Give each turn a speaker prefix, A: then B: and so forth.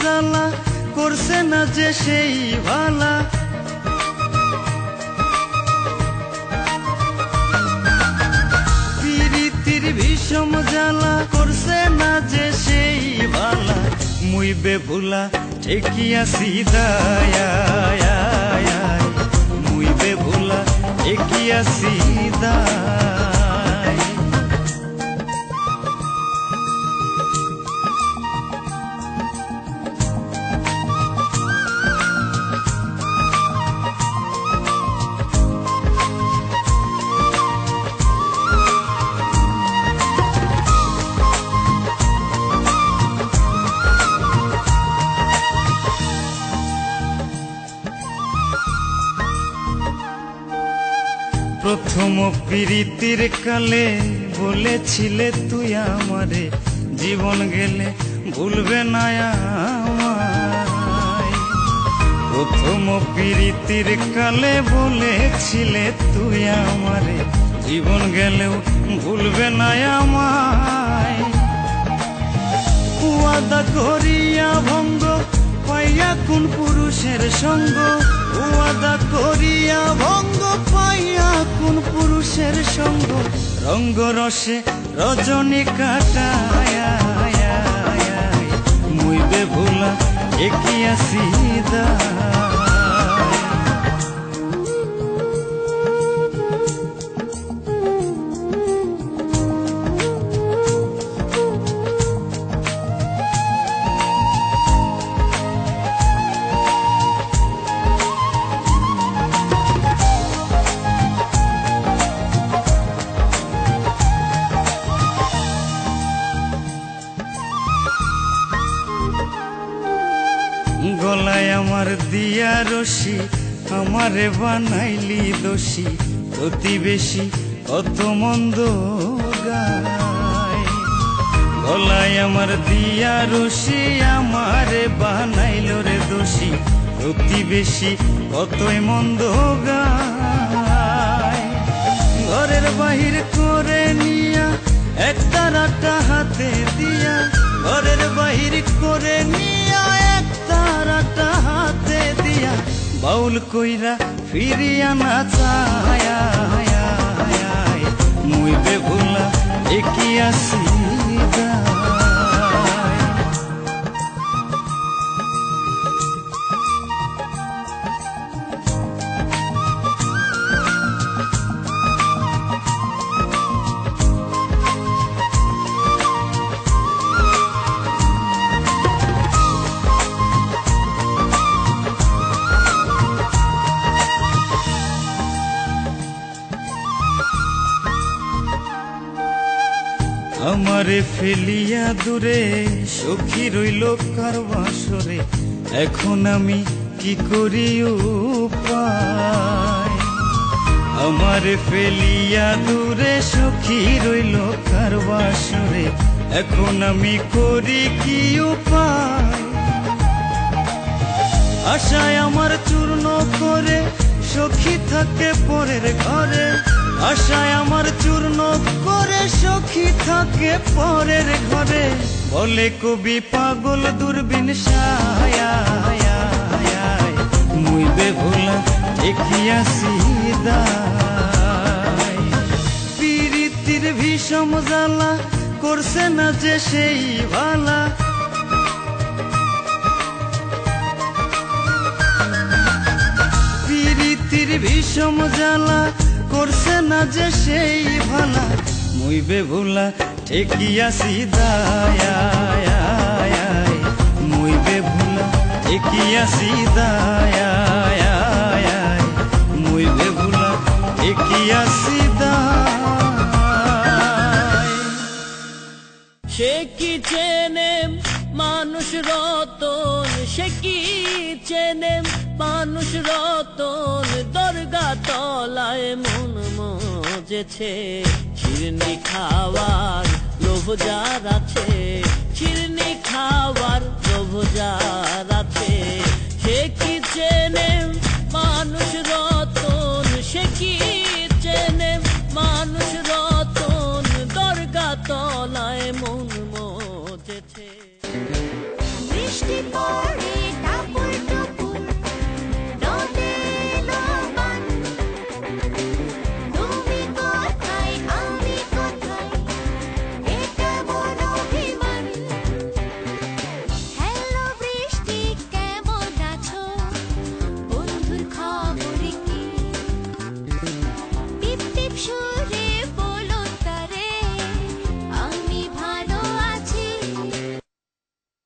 A: জ্বালা করছে না যে সেই ভালা। প্রীতির বিষম জ্বালা করছে না যে সেই ভালা। মুই বেভুলা ঠেকিয়া সিদায়, মুই বেভুলা ঠেকিয়া সিদায়। প্রথম প্রীতির কালে বলেছিলে তুই আমারে, জীবন গেলে ভুলবে না আমায়। প্রথম প্রীতির কালে বলেছিলে তুই আমারে, জীবন গেলেও ভুলবে না আমায়। ওয়াদা করিয়া ভঙ্গ পাইয়া কোন পুরুষের সঙ্গ, ওয়াদা করিয়া ভঙ্গ পাইয়া কোন পুরুষের সঙ্গ। রঙ্গ রসে রজনী কাটায়, মুই বেভুলা ঠেকিয়া সিদায়। গলায় আমার দিয়া রশি, আমারে বানাইলি দোষী। প্রতিবেশী কত মন্দ গায়, গলায় আমার দিয়া রশি, আমারে বানাইল রে দোষী। প্রতিবেশী কতই মন্দ গায়। ঘরের বাহির করে নিয়া একটা রাটা হাতে দিয়া, ঘরের বাহির করে নিয়া তারাটা হাতে দিয়া। বাউল কইরা ফিরিয়া না চায়, মুই বেভুলা ঠেকিয়া সিদায়। আমারে ফেলিয়া দূরে সখী রইল কার বাসরে, এখন আমি কি করি উপায়। আমারে ফেলিয়া দূরে সখী রইল কার বাসরে, এখন আমি করি কি উপায়। আশায় আমার চূর্ণ করে সখী থাকে পরের ঘরে, আশায় আমার চূর্ণ করে সখী থাকে পরের ঘরে। বলে কবি পাগল দূরবীন সায়, মুই বেভুলা ঠেকিয়া সিদায়। প্রীতির বিষম জ্বালা করছে না যে সেই ভালা। প্রীতির বিষম জ্বালা করছে না যে সেই ভালা। মুই বেভুলা ঠেকিয়া সিদায়, মুই বেভুলা ঠেকিয়া সিদায়, মুই বেভুলা ঠেকিয়া সিদায়।
B: সে কি চেনে মানুষ রতন, সে কি চেনে মানুষ রতন। দরগা তলায় মন মজেছে, শিরনি খাওয়ার লোভ যার আছে, শিরনি খাওয়ার লোভ যার আছে। সে কি চেনে মানুষ রতন, সে কি চেনে মানুষ রতন। দরগা তলায় মন মজেছে।
C: বৃষ্টি পড়ে